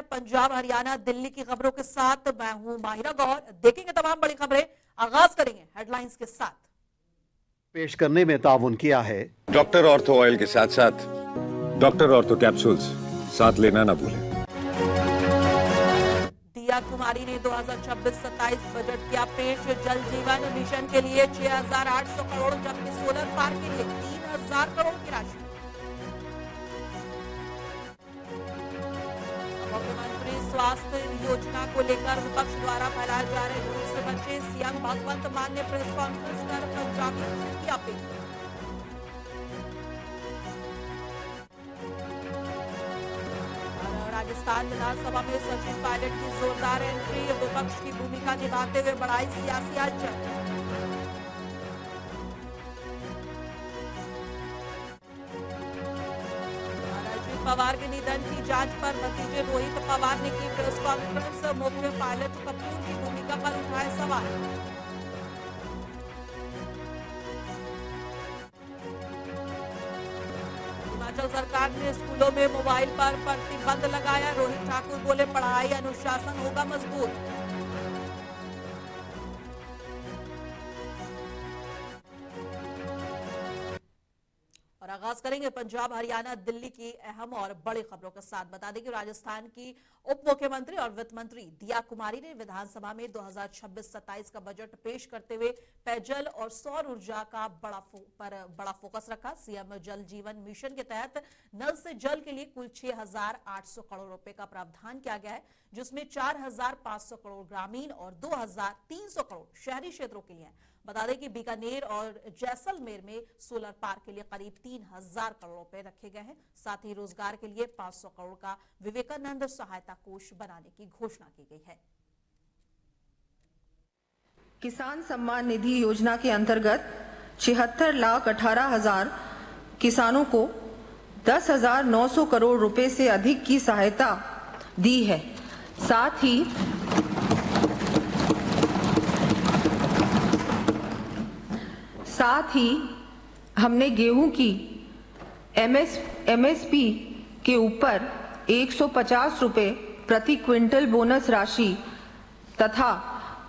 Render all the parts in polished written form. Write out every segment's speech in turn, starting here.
पंजाब, हरियाणा, दिल्ली की खबरों के साथ। मैं हूं माहिरा गौर। देखेंगे तमाम बड़ी खबरें। आगाज करेंगे हेडलाइंस के साथ। पेश करने में ताउन किया है डॉक्टर ऑर्थो ऑयल के साथ साथ डॉक्टर ऑर्थो कैप्सूल्स साथ लेना ना भूलें। दिया कुमारी ने 2026-27 बजट किया पेश। जल जीवन मिशन के लिए 6,800 करोड़, जबकि सोलर पार्क के लिए 3,000 करोड़ की राशि। मुख्यमंत्री स्वास्थ्य योजना को लेकर विपक्ष द्वारा फैलाए जा रहे झूठ से बचे। सीएम भगवंत मान ने प्रेस कॉन्फ्रेंस कर पंजाबियों से की अपील। राजस्थान विधानसभा में सचिन पायलट की जोरदार एंट्री। विपक्ष की भूमिका निभाते हुए बढ़ाई सियासी हलचल। पवार के निधन की जांच पर भतीजे रोहित पवार ने की प्रेस कॉन्फ्रेंस। मुख्य पायलट कपूर की भूमिका पर उठाए सवाल। हिमाचल सरकार ने स्कूलों में मोबाइल पर प्रतिबंध लगाया। रोहित ठाकुर बोले पढ़ाई अनुशासन होगा मजबूत। और आगाज करेंगे पंजाब, हरियाणा, दिल्ली की अहम और बड़ी खबरों के साथ। बता दें कि राजस्थान की उप मुख्यमंत्री और वित्त मंत्री दिया कुमारी ने विधानसभा में 2026-27 का बजट पेश करते हुए पेयजल और सौर ऊर्जा का बड़ा फोकस रखा। सीएम जल जीवन मिशन के तहत नल से जल के लिए कुल 6,800 करोड़ रुपए का प्रावधान किया गया है, जिसमें 4,500 करोड़ ग्रामीण और 2,300 करोड़ शहरी क्षेत्रों के लिए है। बता दें कि बीकानेर और जैसलमेर में सोलर पार्क के लिए करीब 3,000 करोड़ रुपए रखे गए हैं। साथ ही रोजगार के लिए 500 करोड़ का विवेकानंद सहायता कोष बनाने की घोषणा की गई है। किसान सम्मान निधि योजना के अंतर्गत 76,18,000 किसानों को 10,900 करोड़ रुपए से अधिक की सहायता दी है। साथ ही हमने गेहूं की एमएसपी के ऊपर 150 रुपए प्रति क्विंटल बोनस राशि तथा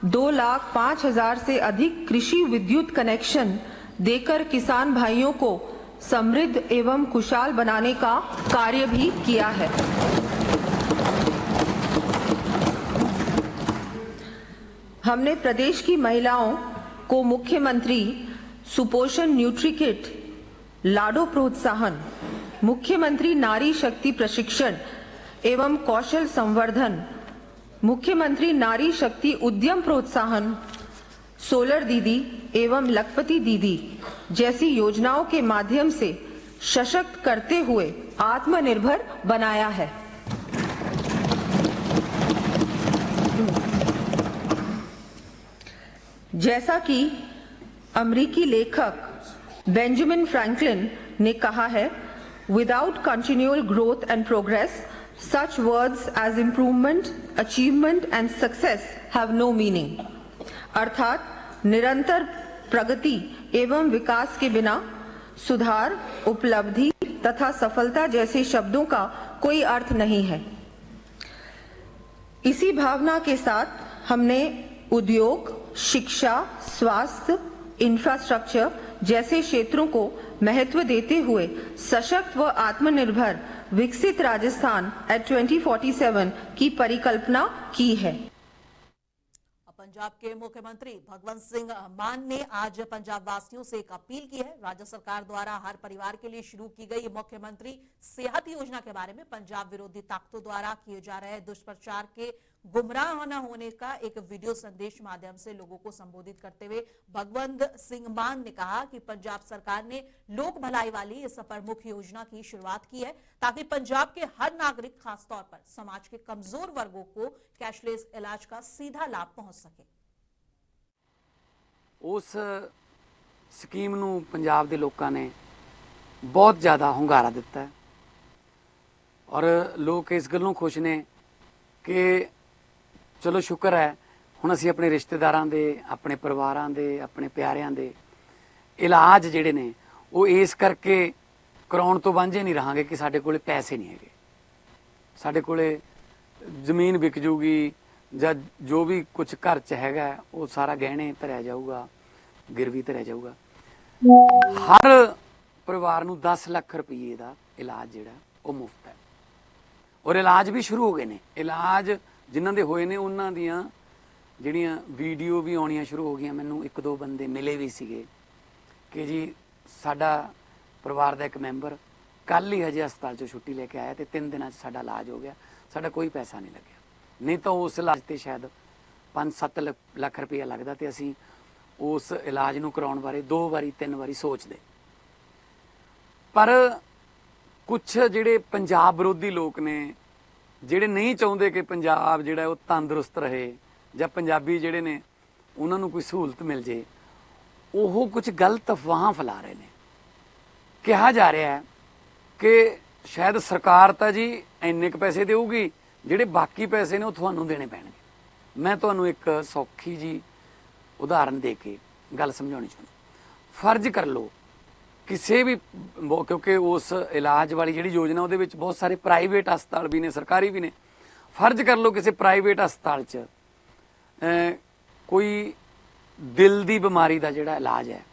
2,05,000 से अधिक कृषि विद्युत कनेक्शन देकर किसान भाइयों को समृद्ध एवं खुशहाल बनाने का कार्य भी किया है। हमने प्रदेश की महिलाओं को मुख्यमंत्री सुपोषण न्यूट्री किट, लाडो प्रोत्साहन, मुख्यमंत्री नारी शक्ति प्रशिक्षण एवं कौशल संवर्धन, मुख्यमंत्री नारी शक्ति उद्यम प्रोत्साहन, सोलर दीदी एवं लखपति दीदी जैसी योजनाओं के माध्यम से सशक्त करते हुए आत्मनिर्भर बनाया है। जैसा कि अमेरिकी लेखक बेंजामिन फ्रैंकलिन ने कहा है, without continual growth and progress such words as improvement, achievement and success have no meaning. अर्थात निरंतर प्रगति एवं विकास के बिना सुधार, उपलब्धि तथा सफलता जैसे शब्दों का कोई अर्थ नहीं है। इसी भावना के साथ हमने उद्योग, शिक्षा, स्वास्थ्य, इंफ्रास्ट्रक्चर जैसे क्षेत्रों को महत्व देते हुए सशक्त व आत्मनिर्भर विकसित राजस्थान एट 2047 की परिकल्पना की है। पंजाब के मुख्यमंत्री भगवंत सिंह मान ने आज पंजाब वासियों से एक अपील की है। राज्य सरकार द्वारा हर परिवार के लिए शुरू की गई मुख्यमंत्री सेहत योजना के बारे में पंजाब विरोधी ताकतों द्वारा किए जा रहे दुष्प्रचार के गुमराह न होने का एक वीडियो संदेश माध्यम से लोगों को संबोधित करते हुए भगवंत सिंह मान ने कहा कि पंजाब सरकार ने लोक भलाई वाली इस प्रमुख योजना की शुरुआत की है, ताकि पंजाब के हर नागरिक, खासतौर पर समाज के कमजोर वर्गों को कैशलेस इलाज का सीधा लाभ पहुंच सके। उस स्कीम नूं पंजाब दे लोकां ने बहुत ज़्यादा ਹੁੰਗਾਰਾ ਦਿੱਤਾ है और लोग इस गल्लों खुश ने कि चलो शुक्र है हुण असीं अपने रिश्तेदारां दे, अपने परिवारां दे, अपने प्यारिਆਂ दे इलाज जिहड़े ने वो इस करके कराउण तो वांझे नहीं रहांगे कि साडे कोले पैसे नहीं हैगे, साडे कोले ਜ਼ਮੀਨ ਵਿਕ ਜੂਗੀ ਜਾਂ ਜੋ ਵੀ ਕੁਝ ਘਰ 'ਚ ਹੈਗਾ ਉਹ ਸਾਰਾ ਗਹਿਣੇ ਧਰਿਆ ਜਾਊਗਾ, ਗਿਰਵੀ ਧਰਿਆ ਜਾਊਗਾ। ਹਰ ਪਰਿਵਾਰ ਨੂੰ 10 ਲੱਖ ਰੁਪਏ ਦਾ ਇਲਾਜ ਜਿਹੜਾ ਉਹ ਮੁਫਤ ਹੈ ਔਰ ਇਲਾਜ ਵੀ ਸ਼ੁਰੂ ਹੋ ਗਏ ਨੇ। ਇਲਾਜ ਜਿਨ੍ਹਾਂ ਦੇ ਹੋਏ ਨੇ ਉਹਨਾਂ ਦੀਆਂ ਜਿਹੜੀਆਂ ਵੀਡੀਓ ਵੀ ਆਉਣੀਆਂ ਸ਼ੁਰੂ ਹੋ ਗਈਆਂ। ਮੈਨੂੰ 1-2 ਬੰਦੇ ਮਿਲੇ ਵੀ ਸੀਗੇ ਕਿ ਜੀ ਸਾਡਾ ਪਰਿਵਾਰ ਦਾ ਇੱਕ ਮੈਂਬਰ ਕੱਲ ਹੀ ਹਜੇ ਹਸਪਤਾਲ 'ਚੋਂ ਛੁੱਟੀ ਲੈ ਕੇ ਆਇਆ ਤੇ 3 ਦਿਨਾਂ 'ਚ ਸਾਡਾ ਇਲਾਜ ਹੋ ਗਿਆ, ਸਾਡਾ ਕੋਈ ਪੈਸਾ ਨਹੀਂ ਲੱਗਿਆ। ਨਹੀਂ ਤਾਂ ਉਸ ਇਲਾਜ ਤੇ ਸ਼ਾਇਦ 5-7 ਲੱਖ ਰੁਪਇਆ ਲੱਗਦਾ ਤੇ ਅਸੀਂ ਉਸ ਇਲਾਜ ਨੂੰ ਕਰਾਉਣ ਬਾਰੇ 2 ਵਾਰੀ 3 ਵਾਰੀ ਸੋਚਦੇ। ਪਰ ਕੁਛ ਜਿਹੜੇ ਪੰਜਾਬ ਵਿਰੋਧੀ ਲੋਕ ਨੇ, ਜਿਹੜੇ ਨਹੀਂ ਚਾਹੁੰਦੇ ਕਿ ਪੰਜਾਬ ਜਿਹੜਾ ਉਹ ਤੰਦਰੁਸਤ ਰਹੇ ਜਾਂ ਪੰਜਾਬੀ ਜਿਹੜੇ ਨੇ ਉਹਨਾਂ ਨੂੰ ਕੋਈ ਸਹੂਲਤ ਮਿਲ ਜੇ, ਉਹ ਕੁਝ ਗਲਤ ਅਫਵਾਹਾਂ ਫੈਲਾ ਰਹੇ ਨੇ। ਕਿਹਾ ਜਾ ਰਿਹਾ ਹੈ ਕਿ ਸ਼ਾਇਦ ਸਰਕਾਰ ਤਾਂ ਜੀ ਇੰਨੇ ਕੁ ਪੈਸੇ ਦੇਊਗੀ, ਜਿਹੜੇ ਬਾਕੀ ਪੈਸੇ ਨੇ ਉਹ ਤੁਹਾਨੂੰ ਦੇਣੇ ਪੈਣਗੇ। ਮੈਂ ਤੁਹਾਨੂੰ ਇੱਕ ਸੌਖੀ ਜੀ ਉਦਾਹਰਨ ਦੇ ਕੇ ਗੱਲ ਸਮਝਾਉਣੀ ਚਾਹੁੰਦਾ। ਫਰਜ਼ ਕਰ ਲਓ ਕਿਸੇ ਵੀ, ਕਿਉਂਕਿ ਉਸ ਇਲਾਜ ਵਾਲੀ ਜਿਹੜੀ ਯੋਜਨਾ ਉਹਦੇ ਵਿੱਚ ਬਹੁਤ ਸਾਰੇ ਪ੍ਰਾਈਵੇਟ ਹਸਪਤਾਲ ਵੀ ਨੇ, ਸਰਕਾਰੀ ਵੀ ਨੇ। ਫਰਜ਼ ਕਰ ਲਓ ਕਿਸੇ ਪ੍ਰਾਈਵੇਟ ਹਸਪਤਾਲ 'ਚ ਕੋਈ दिल दी बीमारी का जिहड़ा इलाज है।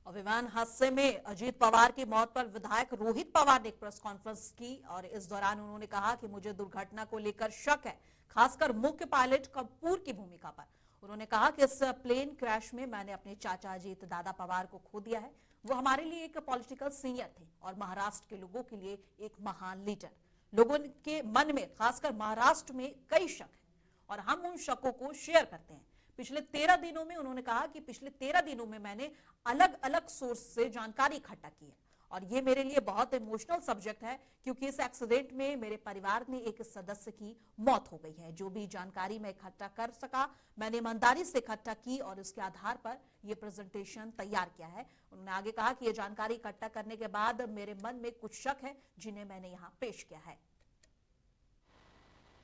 विमान हादसे में अजीत पवार की मौत पर विधायक रोहित पवार ने एक प्रेस कॉन्फ्रेंस की और इस दौरान उन्होंने कहा कि मुझे दुर्घटना को लेकर शक है, खासकर मुख्य पायलट कपूर की भूमिका पर। उन्होंने कहा कि इस प्लेन क्रैश में मैंने अपने चाचा अजीत दादा पवार को खो दिया है। वो हमारे लिए एक पॉलिटिकल सीनियर थे और महाराष्ट्र के लोगों के लिए एक महान लीडर। लोगों के मन में, खासकर महाराष्ट्र में, कई शक है और हम उन शकों को शेयर करते हैं। पिछले 13 दिनों में, उन्होंने कहा कि पिछले 13 दिनों में मैंने अलग अलग सोर्स से जानकारी इकट्ठा की है और ये मेरे लिए बहुत इमोशनल सब्जेक्ट है क्योंकि इस एक्सीडेंट में मेरे परिवार में एक सदस्य की मौत हो गई है। जो भी जानकारी मैं इकट्ठा कर सका मैंने ईमानदारी से इकट्ठा की और इसके आधार पर ये प्रेजेंटेशन तैयार किया है। उन्होंने आगे कहा कि ये जानकारी इकट्ठा करने के बाद मेरे मन में कुछ शक है जिन्हें मैंने यहाँ पेश किया है।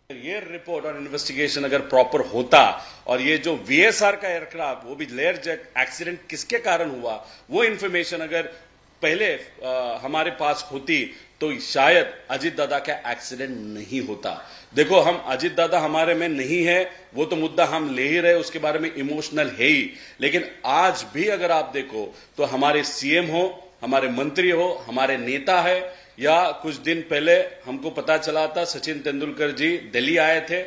ये रिपोर्ट और इन्वेस्टिगेशन अगर प्रॉपर होता और ये जो वीएसआर का एयरक्राफ्ट, वो भी लेयर जेट एक्सीडेंट किसके कारण हुआ, वो इंफॉर्मेशन अगर पहले हमारे पास होती तो शायद अजीत दादा का एक्सीडेंट नहीं होता। देखो, हम अजीत दादा हमारे में नहीं है, वो तो मुद्दा हम ले ही रहे, उसके बारे में इमोशनल है ही। लेकिन आज भी अगर आप देखो तो हमारे सीएम हो, हमारे मंत्री हो, हमारे नेता है, या कुछ दिन पहले हमको पता चला था सचिन तेंदुलकर जी दिल्ली आए थे,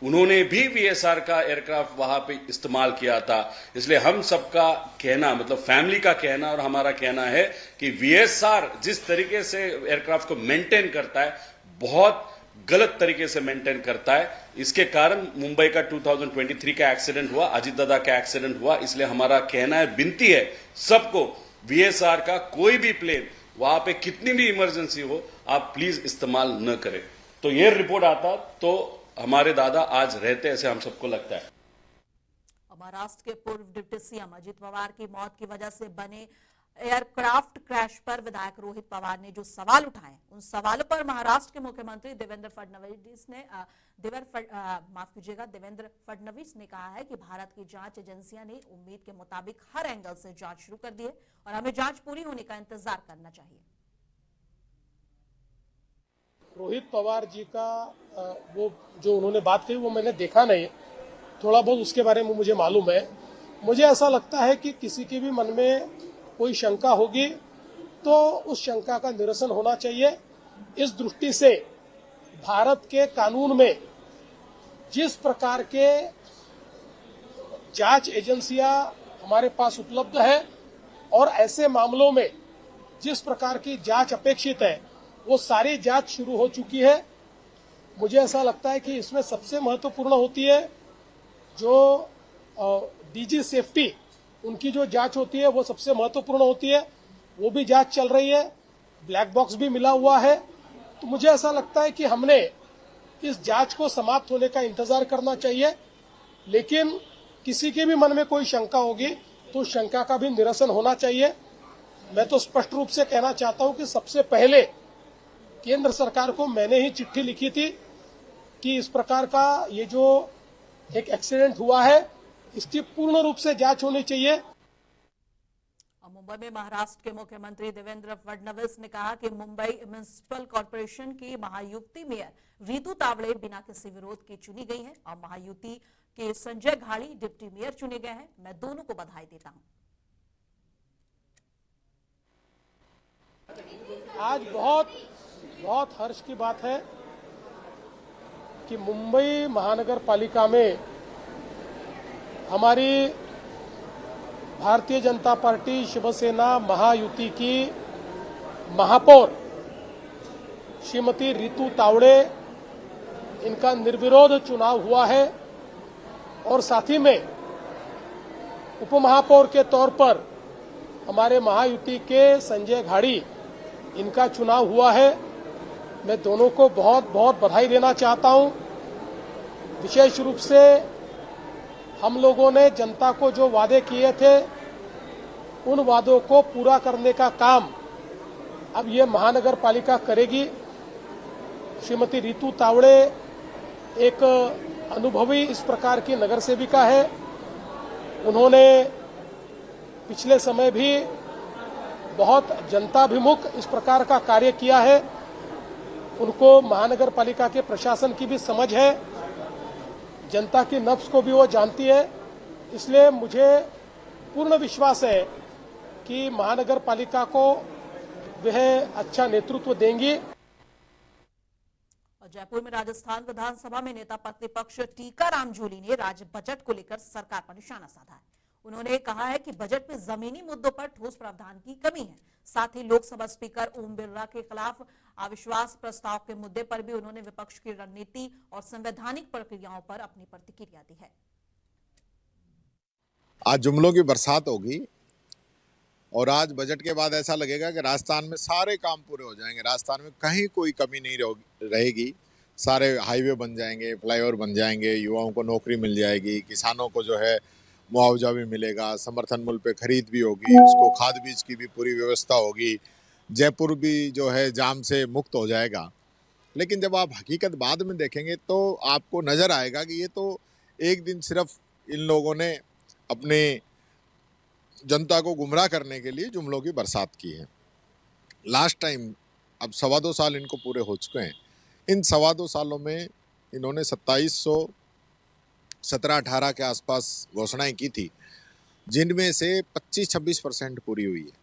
उन्होंने भी वीएसआर का एयरक्राफ्ट वहां पे इस्तेमाल किया था। इसलिए हम सबका कहना, मतलब फैमिली का कहना और हमारा कहना है कि वीएसआर जिस तरीके से एयरक्राफ्ट को मेंटेन करता है, बहुत गलत तरीके से मेंटेन करता है। इसके कारण मुंबई का 2023 का एक्सीडेंट हुआ, अजीत दादा का एक्सीडेंट हुआ। इसलिए हमारा कहना है, विनती है सबको, वीएसआर का कोई भी प्लेन वहां पे कितनी भी इमरजेंसी हो, आप प्लीज इस्तेमाल न करें। तो ये रिपोर्ट आता तो हमारे दादा आज रहते, ऐसे हम सबको लगता है। महाराष्ट्र के पूर्व डिप्टी सीएम अजीत पवार की मौत की वजह से बने एयरक्राफ्ट क्रैश पर विधायक रोहित पवार ने जो सवाल उठाए, उन सवालों पर महाराष्ट्र के मुख्यमंत्री देवेंद्र फडणवीस ने कहा है कि भारत की जांच एजेंसियां ने उम्मीद के मुताबिक हर एंगल से जांच शुरू कर दी है और हमें जांच पूरी होने का इंतजार करना चाहिए। रोहित पवार जी का वो जो उन्होंने बात कही वो मैंने देखा नहीं, थोड़ा बहुत उसके बारे में मुझे मालूम है। मुझे ऐसा लगता है कि किसी के भी मन में कोई शंका होगी तो उस शंका का निरसन होना चाहिए। इस दृष्टि से भारत के कानून में जिस प्रकार के जांच एजेंसियां हमारे पास उपलब्ध है और ऐसे मामलों में जिस प्रकार की जांच अपेक्षित है, वो सारी जांच शुरू हो चुकी है। मुझे ऐसा लगता है कि इसमें सबसे महत्वपूर्ण होती है जो डीजी सेफ्टी, उनकी जो जांच होती है वो सबसे महत्वपूर्ण होती है। वो भी जांच चल रही है, ब्लैक बॉक्स भी मिला हुआ है। तो मुझे ऐसा लगता है कि हमने इस जांच को समाप्त होने का इंतजार करना चाहिए, लेकिन किसी के भी मन में कोई शंका होगी तो शंका का भी निरसन होना चाहिए। मैं तो स्पष्ट रूप से कहना चाहता हूं कि सबसे पहले केंद्र सरकार को मैंने ही चिट्ठी लिखी थी कि इस प्रकार का ये जो एक एक्सीडेंट हुआ है, इसकी पूर्ण रूप से जांच होनी चाहिए। और मुंबई में महाराष्ट्र के मुख्यमंत्री देवेंद्र फडणवीस ने कहा कि मुंबई म्युनिसिपल कॉर्पोरेशन की महायुति मेयर रीतू तावड़े बिना किसी विरोध के चुनी गई हैं और महायुति के संजय घाड़ी डिप्टी मेयर चुने गए हैं। मैं दोनों को बधाई देता हूं। आज बहुत हर्ष की बात है कि मुंबई महानगर पालिका में हमारी भारतीय जनता पार्टी शिवसेना महायुति की महापौर श्रीमती रीतू तावड़े, इनका निर्विरोध चुनाव हुआ है और साथ ही में उपमहापौर के तौर पर हमारे महायुति के संजय घाड़ी, इनका चुनाव हुआ है। मैं दोनों को बहुत बधाई देना चाहता हूं। विशेष रूप से हम लोगों ने जनता को जो वादे किए थे, उन वादों को पूरा करने का काम अब ये महानगर पालिका करेगी। श्रीमती रीतू तावड़े एक अनुभवी इस प्रकार की नगर सेविका है। उन्होंने पिछले समय भी बहुत जनताभिमुख इस प्रकार का कार्य किया है। उनको महानगर पालिका के प्रशासन की भी समझ है, जनता की नब्ज को भी वो जानती है। इसलिए मुझे पूर्ण विश्वास है कि महानगर पालिका को वह अच्छा नेतृत्व देंगी। और जयपुर में राजस्थान विधानसभा में नेता प्रतिपक्ष टीकाराम जूली ने राज्य बजट को लेकर सरकार पर निशाना साधा है। उन्होंने कहा है कि बजट में जमीनी मुद्दों पर ठोस प्रावधान की कमी है। साथ ही लोकसभा स्पीकर ओम बिरला के खिलाफ अविश्वास प्रस्ताव के मुद्दे पर भी उन्होंने विपक्ष की रणनीति और संवैधानिक प्रक्रियाओं पर अपनी प्रतिक्रिया दी है। आज जुमलों की बरसात होगी और आज बजट के बाद ऐसा लगेगा कि राजस्थान में सारे काम पूरे हो जाएंगे। राजस्थान में कहीं कोई कमी नहीं रहेगी। सारे हाईवे बन जाएंगे, फ्लाईओवर बन जाएंगे, युवाओं को नौकरी मिल जाएगी, किसानों को जो है मुआवजा भी मिलेगा, समर्थन मूल्य पे खरीद भी होगी, उसको खाद बीज की भी पूरी व्यवस्था होगी, जयपुर भी जो है जाम से मुक्त हो जाएगा। लेकिन जब आप हकीकत बाद में देखेंगे तो आपको नज़र आएगा कि ये तो एक दिन सिर्फ इन लोगों ने अपने जनता को गुमराह करने के लिए जुमलों की बरसात की है। लास्ट टाइम अब 2.25 साल इनको पूरे हो चुके हैं। इन 2.25 सालों में इन्होंने 1718 के आसपास घोषणाएं की थी, जिनमें से 25-26% पूरी हुई है।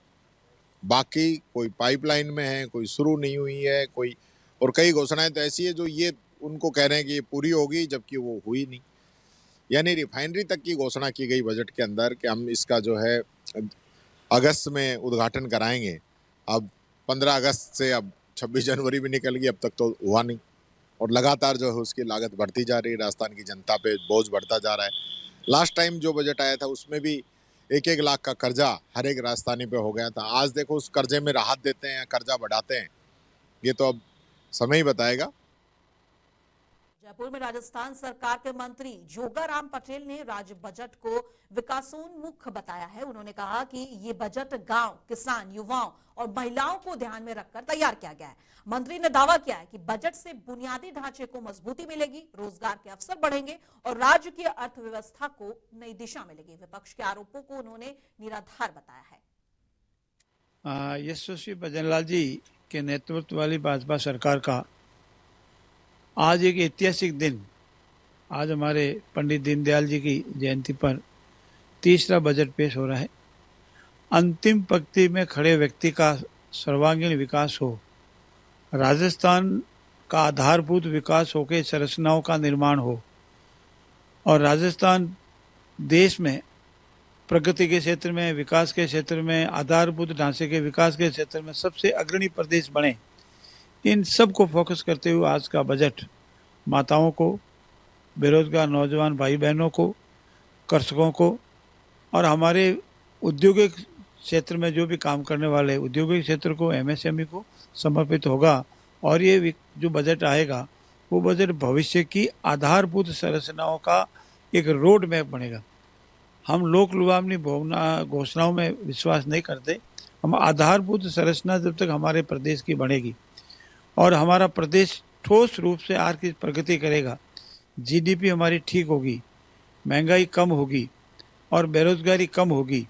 बाकी कोई पाइपलाइन में है, कोई शुरू नहीं हुई है, कोई और कई घोषणाएं तो ऐसी है जो ये उनको कह रहे हैं कि ये पूरी होगी, जबकि वो हुई नहीं। यानी रिफाइनरी तक की घोषणा की गई बजट के अंदर कि हम इसका जो है अगस्त में उद्घाटन कराएंगे। अब 15 अगस्त से अब 26 जनवरी भी निकल गई, अब तक तो हुआ नहीं और लगातार जो है उसकी लागत बढ़ती जा रही है। राजस्थान की जनता पे बोझ बढ़ता जा रहा है। लास्ट टाइम जो बजट आया था उसमें भी 1-1 लाख का कर्जा हर एक राजस्थानी पे हो गया था। आज देखो उस कर्जे में राहत देते हैं, कर्जा बढ़ाते हैं, ये तो अब समय ही बताएगा। जयपुर में राजस्थान सरकार के मंत्री जोगाराम पटेल ने राज्य बजट को विकासोन्मुख बताया है। उन्होंने कहा कि ये बजट गांव, किसान, युवाओं और महिलाओं को ध्यान में रखकर तैयार किया गया है। मंत्री ने दावा किया है कि बजट से बुनियादी ढांचे को मजबूती मिलेगी, रोजगार के अवसर बढ़ेंगे और राज्य की अर्थव्यवस्था को नई दिशा मिलेगी। विपक्ष के आरोपों को उन्होंने निराधार बताया है। यशस्वी भजनलाल जी के नेतृत्व वाली भाजपा सरकार का आज एक ऐतिहासिक दिन, आज हमारे पंडित दीनदयाल जी की जयंती पर तीसरा बजट पेश हो रहा है। अंतिम पंक्ति में खड़े व्यक्ति का सर्वांगीण विकास हो, राजस्थान का आधारभूत विकास होकर संरचनाओं का निर्माण हो और राजस्थान देश में प्रगति के क्षेत्र में, विकास के क्षेत्र में, आधारभूत ढांचे के विकास के क्षेत्र में सबसे अग्रणी प्रदेश बने। इन सब को फोकस करते हुए आज का बजट माताओं को, बेरोजगार नौजवान भाई बहनों को, कृषकों को और हमारे औद्योगिक क्षेत्र में जो भी काम करने वाले औद्योगिक क्षेत्र को, एमएसएमई को समर्पित होगा। और ये जो बजट आएगा वो बजट भविष्य की आधारभूत संरचनाओं का एक रोड मैप बनेगा। हम लोक लुभावनी घोषणाओं में विश्वास नहीं करते। हम आधारभूत संरचना जब तक हमारे प्रदेश की बनेगी और हमारा प्रदेश ठोस रूप से आर्थिक प्रगति करेगा, जीडीपी हमारी ठीक होगी, महंगाई कम होगी और बेरोजगारी कम होगी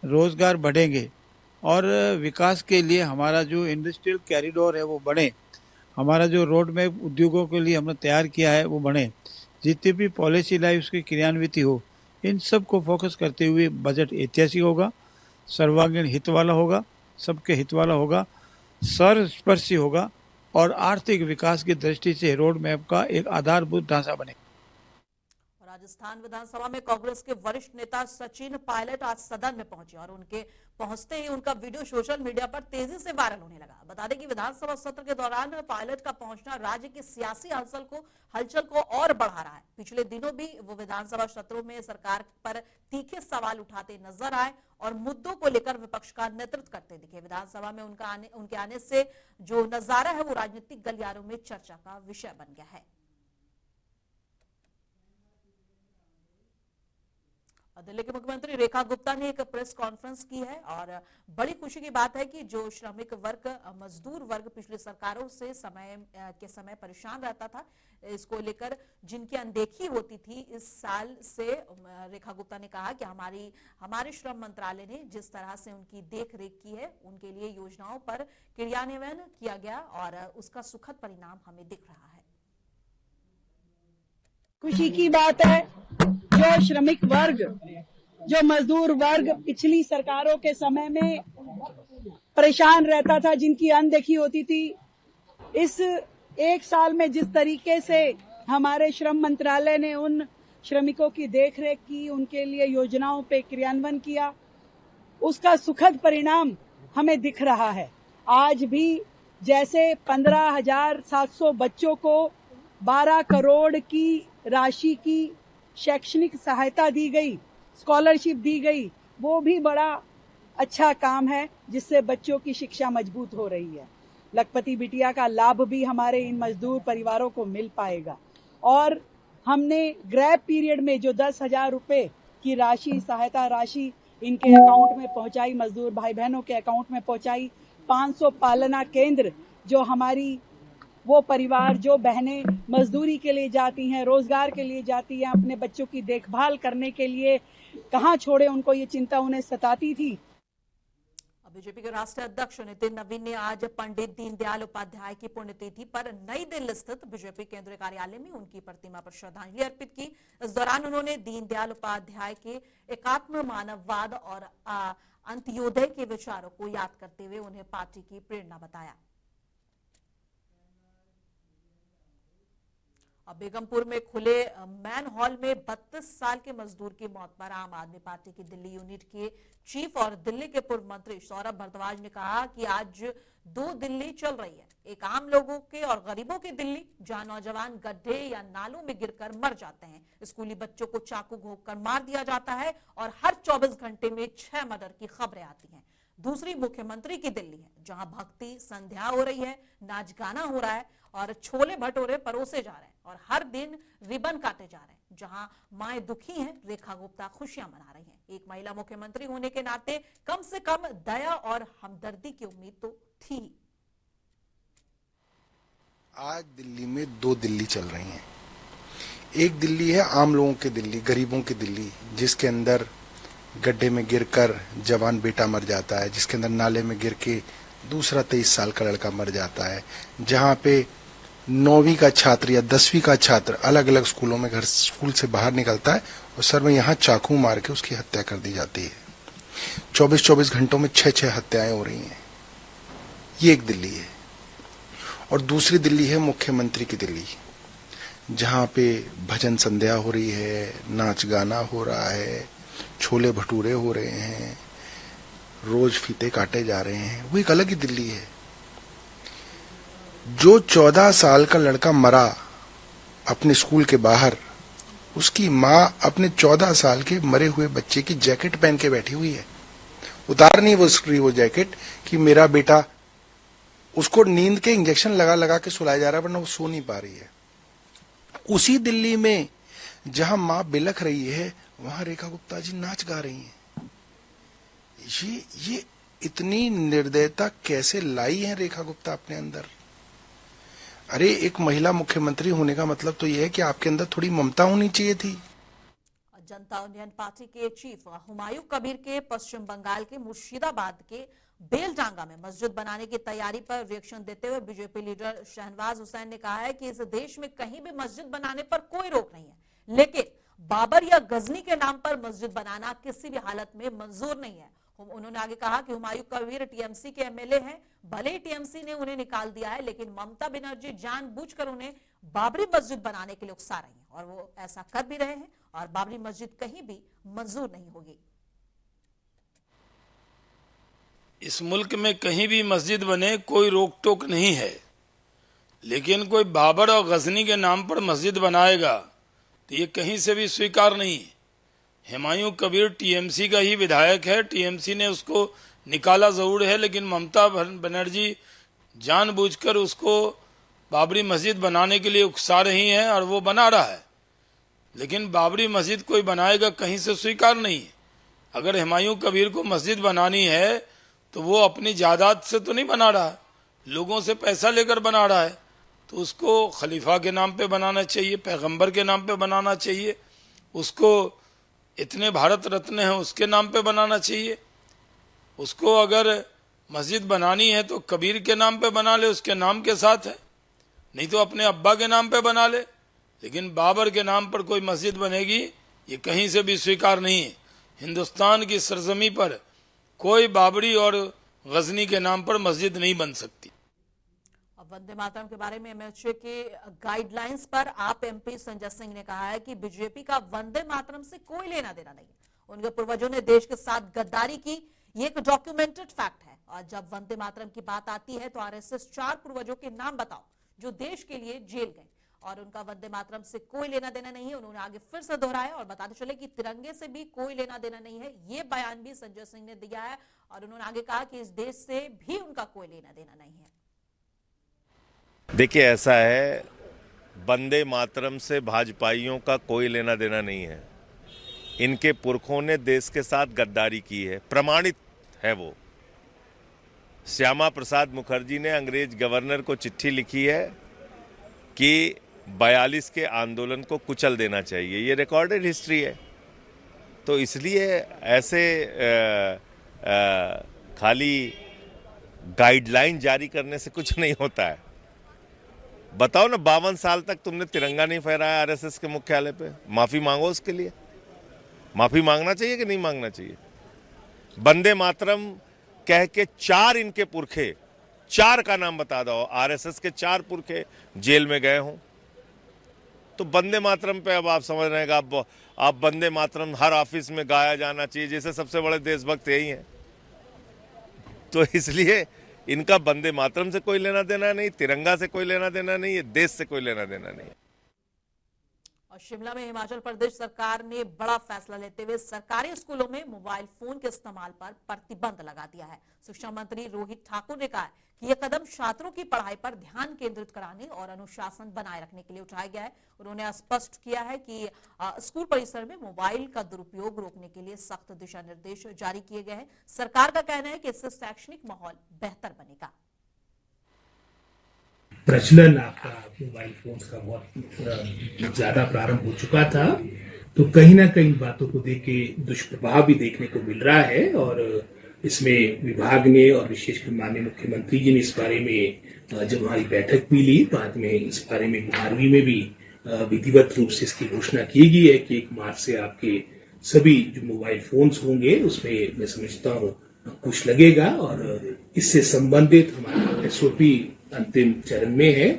रोजगार बढ़ेंगे और विकास के लिए हमारा जो इंडस्ट्रियल कॉरिडोर है वो बढ़े, हमारा जो रोड मैप उद्योगों के लिए हमने तैयार किया है वो बढ़े, जितनी भी पॉलिसी लाई उसकी क्रियान्वित हो, इन सब को फोकस करते हुए बजट ऐतिहासिक होगा, सर्वांगीण हित वाला होगा, सबके हित वाला होगा, सर्वस्पर्शी होगा और आर्थिक विकास की दृष्टि से रोड मैप का एक आधारभूत ढांचा बनेगा। राजस्थान विधानसभा में कांग्रेस के वरिष्ठ नेता सचिन पायलट आज सदन में पहुंचे और उनके पहुंचते ही उनका वीडियो सोशल मीडिया पर तेजी से वायरल होने लगा। बता दें कि विधानसभा सत्र के दौरान पायलट का पहुंचना राज्य की सियासी हलचल को और बढ़ा रहा है। पिछले दिनों भी वो विधानसभा सत्रों में सरकार पर तीखे सवाल उठाते नजर आए और मुद्दों को लेकर विपक्ष का नेतृत्व करते दिखे। विधानसभा में उनके आने से जो नजारा है वो राजनीतिक गलियारों में चर्चा का विषय बन गया है। दिल्ली के मुख्यमंत्री रेखा गुप्ता ने एक प्रेस कॉन्फ्रेंस की है और बड़ी खुशी की बात है कि जो श्रमिक वर्ग, मजदूर वर्ग पिछली सरकारों से समय परेशान रहता था, इसको लेकर जिनकी अनदेखी होती थी, इस साल से रेखा गुप्ता ने कहा कि हमारे श्रम मंत्रालय ने जिस तरह से उनकी देख रेख की है, उनके लिए योजनाओं पर क्रियान्वयन किया गया और उसका सुखद परिणाम हमें दिख रहा है। खुशी की बात है जो श्रमिक वर्ग, जो मजदूर वर्ग पिछली सरकारों के समय में परेशान रहता था, जिनकी अनदेखी होती थी, इस एक साल में जिस तरीके से हमारे श्रम मंत्रालय ने उन श्रमिकों की देखरेख की, उनके लिए योजनाओं पे क्रियान्वयन किया, उसका सुखद परिणाम हमें दिख रहा है। आज भी जैसे 15,700 बच्चों को 12 करोड़ की राशि की शैक्षणिक सहायता दी गई, स्कॉलरशिप दी गई, वो भी बड़ा अच्छा काम है जिससे बच्चों की शिक्षा मजबूत हो रही है। लखपति बिटिया का लाभ भी हमारे इन मजदूर परिवारों को मिल पाएगा और हमने ग्रैब पीरियड में जो 10,000 रुपए की राशि, सहायता राशि इनके अकाउंट में पहुंचाई, मजदूर भाई बहनों के अकाउंट में पहुंचाई। 500 पालना केंद्र जो हमारी वो परिवार, जो बहनें मजदूरी के लिए जाती हैं, रोजगार के लिए जाती हैं, अपने बच्चों की देखभाल करने के लिए कहाँ छोड़े, उनको ये चिंता उन्हें सताती थी। बीजेपी के राष्ट्रीय अध्यक्ष नितिन नवीन ने आज पंडित दीनदयाल उपाध्याय की पुण्यतिथि पर नई दिल्ली स्थित बीजेपी केंद्रीय कार्यालय में उनकी प्रतिमा पर श्रद्धांजलि अर्पित की। इस दौरान उन्होंने दीनदयाल उपाध्याय के एकात्म मानववाद और अंत्योदय के विचारों को याद करते हुए उन्हें पार्टी की प्रेरणा बताया। बेगमपुर में खुले मैन हॉल में 32 साल के मजदूर की मौत पर आम आदमी पार्टी की दिल्ली यूनिट के चीफ और दिल्ली के पूर्व मंत्री सौरभ भारद्वाज ने कहा कि आज 2 दिल्ली चल रही है, एक आम लोगों के और गरीबों की दिल्ली, जहां नौजवान गड्ढे या नालों में गिरकर मर जाते हैं, स्कूली बच्चों को चाकू घोंपकर मार दिया जाता है और हर 24 घंटे में 6 मर्डर की खबरें आती हैं। दूसरी मुख्यमंत्री की दिल्ली है, जहां भक्ति संध्या हो रही है, नाच गाना हो रहा है और छोले भटूरे परोसे जा रहे हैं और हर दिन रिबन काटे जा रहे हैं। जहां माएं दुखी हैं, रेखा गुप्ता खुशियां मना रही हैं। एक महिला मुख्यमंत्री होने के नाते कम से कम दया और हमदर्दी की उम्मीद तो थी। आज दिल्ली में 2 दिल्ली चल रही हैं। एक दिल्ली है आम लोगों की दिल्ली, गरीबों की दिल्ली, जिसके अंदर गड्ढे में गिरकर जवान बेटा मर जाता है, जिसके अंदर नाले में गिर के दूसरा 23 साल का लड़का मर जाता है, जहां पे 9वीं का छात्र या 10वीं का छात्र अलग अलग स्कूलों में स्कूल से बाहर निकलता है और सर में यहाँ चाकू मार के उसकी हत्या कर दी जाती है। 24-24 घंटों में 6-6 हत्याएं हो रही हैं। ये एक दिल्ली है। और दूसरी दिल्ली है मुख्यमंत्री की दिल्ली, जहां पे भजन संध्या हो रही है, नाच गाना हो रहा है, छोले भटूरे हो रहे हैं, रोज फीते काटे जा रहे हैं। वो एक अलग ही दिल्ली है। जो 14 साल का लड़का मरा अपने स्कूल के बाहर, उसकी माँ अपने 14 साल के मरे हुए बच्चे की जैकेट पहन के बैठी हुई है। उतार नहीं वो जैकेट कि मेरा बेटा, उसको नींद के इंजेक्शन लगा लगा के सुलाया जा रहा है, वरना वो सो नहीं पा रही है। उसी दिल्ली में जहां माँ बिलख रही है, वहां रेखा गुप्ता जी नाच गा रही हैं। ये इतनी निर्दयता कैसे लाई है रेखा गुप्ता अपने अंदर? अरे एक महिला मुख्यमंत्री होने का मतलब तो यह है कि आपके अंदर थोड़ी ममता होनी चाहिए थी। जनता यूनियन पार्टी के चीफ हुमायूं कबीर के पश्चिम बंगाल के मुर्शिदाबाद के बेलडांगा में मस्जिद बनाने की तैयारी पर रिएक्शन देते हुए बीजेपी लीडर शहनवाज हुसैन ने कहा है कि इस देश में कहीं भी मस्जिद बनाने पर कोई रोक नहीं है, लेकिन बाबर या गजनी के नाम पर मस्जिद बनाना किसी भी हालत में मंजूर नहीं है। उन्होंने आगे कहा कि हुमायूं कबीर टीएमसी के एमएलए हैं, भले ही टीएमसी ने उन्हें निकाल दिया है, लेकिन ममता बनर्जी जानबूझकर उन्हें बाबरी मस्जिद बनाने के लिए उकसा रही हैं और वो ऐसा कर भी रहे हैं और बाबरी मस्जिद कहीं भी मंजूर नहीं होगी। इस मुल्क में कहीं भी मस्जिद बने कोई रोक टोक नहीं है, लेकिन कोई बाबर और गजनी के नाम पर मस्जिद बनाएगा तो ये कहीं से भी स्वीकार नहीं है। हुमायूं कबीर टीएमसी का ही विधायक है, टीएमसी ने उसको निकाला जरूर है, लेकिन ममता बनर्जी जानबूझकर उसको बाबरी मस्जिद बनाने के लिए उकसा रही हैं और वो बना रहा है, लेकिन बाबरी मस्जिद कोई बनाएगा कहीं से स्वीकार नहीं है। अगर हुमायूं कबीर को मस्जिद बनानी है तो वो अपनी जायदाद से तो नहीं बना रहा है, लोगों से पैसा लेकर बना रहा है, तो उसको खलीफा के नाम पे बनाना चाहिए, पैगंबर के नाम पे बनाना चाहिए, उसको इतने भारत रत्न हैं उसके नाम पे बनाना चाहिए। उसको अगर मस्जिद बनानी है तो कबीर के नाम पे बना ले, उसके नाम के साथ है, नहीं तो अपने अब्बा के नाम पे बना ले, लेकिन बाबर के नाम पर कोई मस्जिद बनेगी ये कहीं से भी स्वीकार नहीं है। हिंदुस्तान की सरजमी पर कोई बाबरी और गजनी के नाम पर मस्जिद नहीं बन सकती। वंदे मातरम के बारे में एमएचए के गाइडलाइंस पर आप एमपी संजय सिंह ने कहा है कि बीजेपी का वंदे मातरम से कोई लेना देना नहीं है। उनके पूर्वजों ने देश के साथ गद्दारी की, ये एक डॉक्यूमेंटेड फैक्ट है। और जब वंदे मातरम की बात आती है तो आरएसएस 4 पूर्वजों के नाम बताओ जो देश के लिए जेल गए, और उनका वंदे मातरम से कोई लेना देना नहीं है। उन्होंने आगे फिर से दोहराया और बताते चले कि तिरंगे से भी कोई लेना देना नहीं है। ये बयान भी संजय सिंह ने दिया है और उन्होंने आगे कहा कि इस देश से भी उनका कोई लेना देना नहीं है। देखिए, ऐसा है, वंदे मातरम से भाजपाइयों का कोई लेना देना नहीं है। इनके पुरखों ने देश के साथ गद्दारी की है, प्रमाणित है वो। श्यामा प्रसाद मुखर्जी ने अंग्रेज गवर्नर को चिट्ठी लिखी है कि 42 के आंदोलन को कुचल देना चाहिए, ये रिकॉर्डेड हिस्ट्री है। तो इसलिए ऐसे खाली गाइडलाइन जारी करने से कुछ नहीं होता है। बताओ ना, 52 साल तक तुमने तिरंगा नहीं फहराया आरएसएस के मुख्यालय पे, माफी मांगो उसके लिए। माफी मांगना चाहिए कि नहीं मांगना चाहिए? वंदे मातरम कह के 4 इनके पुरखे, 4 का नाम बता दो, आरएसएस के 4 पुरखे जेल में गए हों, तो वंदे मातरम पे अब आप समझ रहे हैं कि आप वंदे मातरम हर ऑफिस में गाया जाना चाहिए, जैसे सबसे बड़े देशभक्त यही हैं। तो इसलिए इनका वंदे मातरम से कोई लेना देना नहीं, तिरंगा से कोई लेना देना नहीं है, देश से कोई लेना देना नहीं है। और शिमला में हिमाचल प्रदेश सरकार ने बड़ा फैसला लेते हुए सरकारी स्कूलों में मोबाइल फोन के इस्तेमाल पर प्रतिबंध लगा दिया है। शिक्षा मंत्री रोहित ठाकुर ने कहा कि यह कदम छात्रों की पढ़ाई पर ध्यान केंद्रित कराने और अनुशासन बनाए रखने के लिए उठाया गया है। उन्होंने स्पष्ट किया है कि स्कूल परिसर में मोबाइल का दुरुपयोग रोकने के लिए सख्त दिशा निर्देश जारी किए गए हैं। सरकार का कहना है कि इससे शैक्षणिक माहौल बेहतर बनेगा। प्रचलन आपका मोबाइल फोन्स का बहुत ज्यादा प्रारंभ हो चुका था, तो कहीं ना कहीं बातों को देख के दुष्प्रभाव भी देखने को मिल रहा है। और इसमें विभाग ने और विशेषकर माननीय मुख्यमंत्री जी ने इस बारे में जब हमारी बैठक भी ली, बाद में इस बारे में 12वीं में भी विधिवत रूप से इसकी घोषणा की गई है कि 1 मार्च से आपके सभी जो मोबाइल फोन्स होंगे उसमें मैं समझता हूँ कुछ लगेगा। और इससे संबंधित हमारा एसओपी अंतिम चरण में है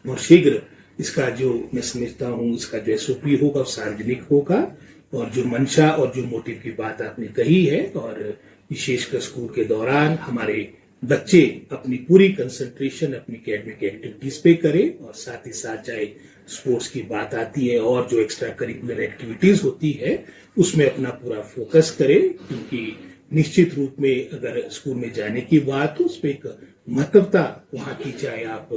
और शीघ्र इसका जो मैं समझता हूँ इसका जो एसओपी होगा सार्वजनिक होगा। और जो मंशा और जो मोटिव की बात आपने कही है, और विशेषकर स्कूल के दौरान हमारे बच्चे अपनी पूरी कंसंट्रेशन अपनी एकेडमिक एक्टिविटीज पे करें, और साथ ही साथ चाहे स्पोर्ट्स की बात आती है और जो एक्स्ट्रा करिकुलर एक्टिविटीज होती है उसमें अपना पूरा फोकस करें। क्योंकि निश्चित रूप में अगर स्कूल में जाने की बात हो उसमें एक महत्वता वहाँ की, चाहे आप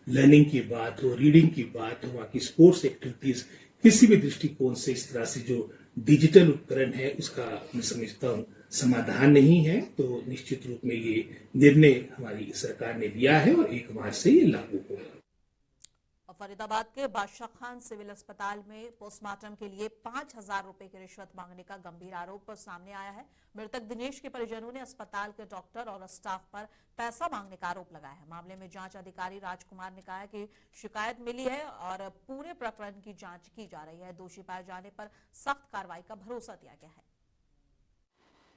लर्निंग की बात हो, रीडिंग की बात हो, वहाँ की स्पोर्ट्स एक्टिविटीज, किसी भी दृष्टिकोण से इस तरह से जो डिजिटल उपकरण है उसका मैं समझता हूँ समाधान नहीं है। तो निश्चित रूप में ये निर्णय हमारी सरकार ने लिया है और 1 मार्च से ये लागू होगा। फरीदाबाद के बादशाह खान सिविल अस्पताल में पोस्टमार्टम के लिए 5,000 रुपए की रिश्वत मांगने का गंभीर आरोप सामने आया है। मृतक दिनेश के परिजनों ने अस्पताल के डॉक्टर और स्टाफ पर पैसा मांगने का आरोप लगाया है। मामले में जांच अधिकारी राजकुमार ने कहा है कि शिकायत मिली है और पूरे प्रकरण की जांच की जा रही है। दोषी पाए जाने पर सख्त कार्रवाई का भरोसा दिया गया है।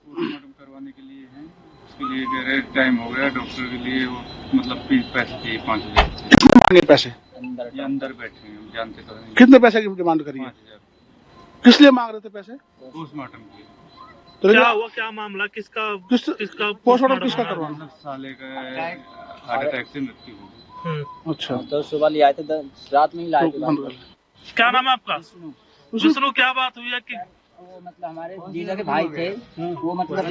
पोस्टमार्टम करवाने के लिए है, उसके लिए कह रहे टाइम हो गया। डॉक्टर के लिए वो मतलब पैसे चाहिए 5,000 पैसे ये अंदर बैठे हैं, हम जानते तो नहीं। कितने पैसे की डिमांड करी है? 5,000 किस लिए मांग रहे थे पैसे? पोस्टमार्टम के लिए। तो क्या हुआ, क्या मामला, किसका पोस्टमार्टम किसका करवाना? साले का हार्ट अटैक से मृत्यु हुई। अच्छा, तो सुबह ले आए थे, रात में ही लाए थे। क्या नाम है आपका? विष्णु। क्या बात हुई है कि वो मतलब हमारे जीजा के भाई थे, वो मतलब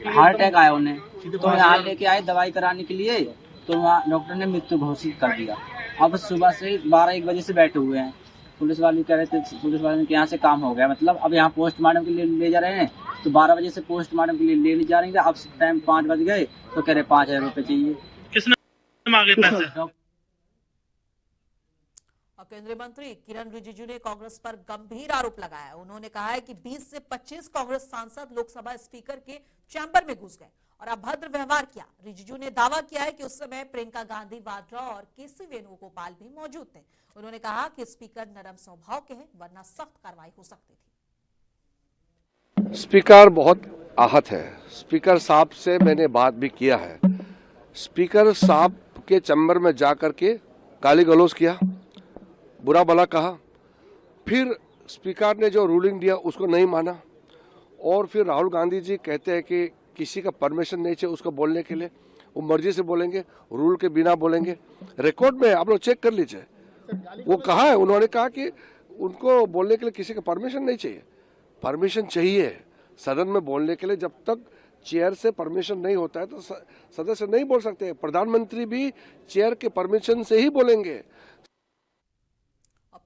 हार्ट अटैक आया उन्हें, तो यहाँ लेके आए दवाई कराने के लिए, तो वहाँ डॉक्टर ने मृत्यु घोषित कर दिया। अब सुबह से 12-1 बजे से बैठे हुए हैं। पुलिस वाले कह रहे थे, पुलिस वाले के यहाँ से काम हो गया, मतलब अब यहाँ पोस्टमार्टम के लिए ले जा रहे हैं, तो 12 बजे से पोस्टमार्टम के लिए लेने जा रहे हैं। अब टाइम 5 बज गए तो कह रहे 5,000 रुपए चाहिए। किसने मांगे पैसे? और केंद्रीय मंत्री किरण रिजिजू ने कांग्रेस पर गंभीर आरोप लगाया। उन्होंने कहा है कि 20 से 25 कांग्रेस सांसद लोकसभा स्पीकर के चैम्बर में घुस गए और अभद्र व्यवहार किया। रिजिजू ने दावा किया है कि उस समय प्रियंका गांधी वाड्रा और केसी वेणुगोपाल भी मौजूद थे। उन्होंने कहा कि स्पीकर नरम स्वभाव के हैं, वरना सख्त कार्रवाई हो सकती थी। स्पीकर बहुत आहत है। स्पीकर साहब से मैंने बात भी किया है। स्पीकर साहब के चैम्बर में जाकर के गाली गलौज किया, बुरा भला कहा। फिर स्पीकर ने जो रूलिंग दिया उसको नहीं माना, और फिर राहुल गांधी जी कहते हैं कि किसी का परमिशन नहीं चाहिए उसको बोलने के लिए, वो मर्जी से बोलेंगे, रूल के बिना बोलेंगे। रिकॉर्ड में आप लोग चेक कर लीजिए, वो कहा है, उन्होंने कहा कि उनको बोलने के लिए किसी का परमिशन नहीं चाहिए। परमिशन चाहिए सदन में बोलने के लिए। जब तक चेयर से परमिशन नहीं होता है तो सदस्य नहीं बोल सकते। प्रधानमंत्री भी चेयर के परमिशन से ही बोलेंगे।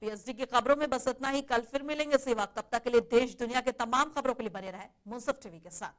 पीएचडी की खबरों में बस इतना ही। कल फिर मिलेंगे इसी वक्त। तब तक के लिए देश दुनिया के तमाम खबरों के लिए बने रहे मुंसिफ टीवी के साथ।